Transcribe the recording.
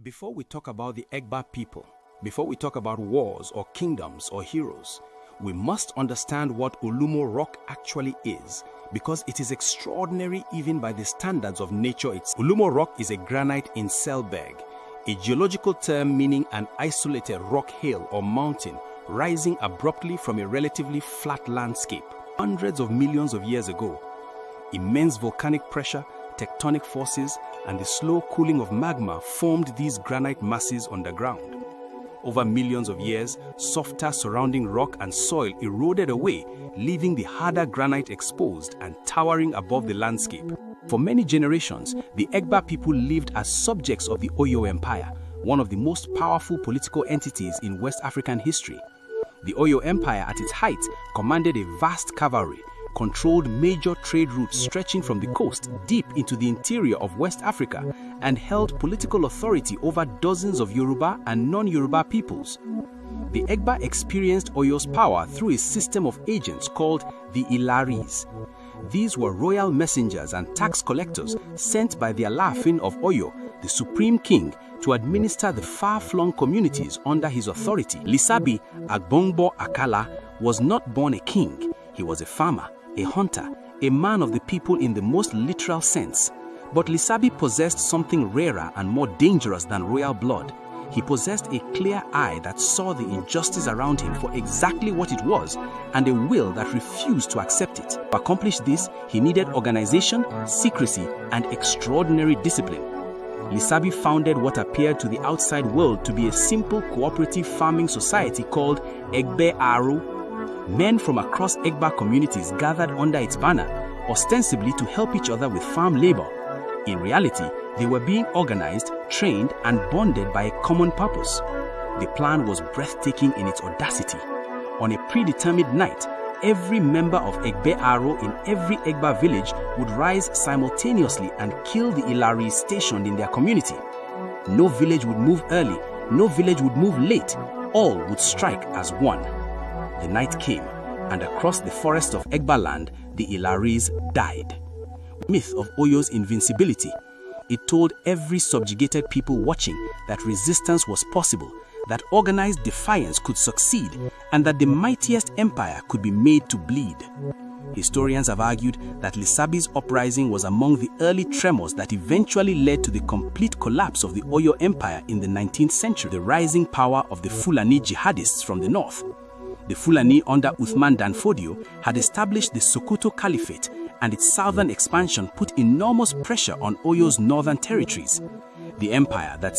Before we talk about the Egba people, before we talk about wars or kingdoms or heroes, we must understand what Olumo rock actually is, because it is extraordinary even by the standards of nature itself. Olumo rock is a granite in Selberg, a geological term meaning an isolated rock hill or mountain rising abruptly from a relatively flat landscape. Hundreds of millions of years ago, immense volcanic pressure, tectonic forces, and the slow cooling of magma formed these granite masses underground. Over millions of years, softer surrounding rock and soil eroded away, leaving the harder granite exposed and towering above the landscape. For many generations, the Egba people lived as subjects of the Oyo Empire, one of the most powerful political entities in West African history. The Oyo Empire at its height commanded a vast cavalry, controlled major trade routes stretching from the coast deep into the interior of West Africa, and held political authority over dozens of Yoruba and non-Yoruba peoples. The Egba experienced Oyo's power through a system of agents called the Ilaris. These were royal messengers and tax collectors sent by the Alaafin of Oyo, the supreme king, to administer the far-flung communities under his authority. Lisabi Agbongbo Akala was not born a king. He was a farmer, a hunter, a man of the people in the most literal sense. But Lisabi possessed something rarer and more dangerous than royal blood. He possessed a clear eye that saw the injustice around him for exactly what it was, and a will that refused to accept it. To accomplish this, he needed organization, secrecy, and extraordinary discipline. Lisabi founded what appeared to the outside world to be a simple cooperative farming society called Egbe Aro. Men from across Egba communities gathered under its banner, ostensibly to help each other with farm labor. In reality, they were being organized, trained, and bonded by a common purpose. The plan was breathtaking in its audacity. On a predetermined night, every member of Egbe Aro in every Egba village would rise simultaneously and kill the Ilaris stationed in their community. No village would move early, no village would move late. All would strike as one. The night came, and across the forest of Egba land, the Ilaris died. The myth of Oyo's invincibility. It told every subjugated people watching that resistance was possible, that organized defiance could succeed, and that the mightiest empire could be made to bleed. Historians have argued that Lisabi's uprising was among the early tremors that eventually led to the complete collapse of the Oyo Empire in the 19th century, the rising power of the Fulani jihadists from the north. The Fulani under Uthman Danfodio had established the Sokoto Caliphate, and its southern expansion put enormous pressure on Oyo's northern territories. The empire that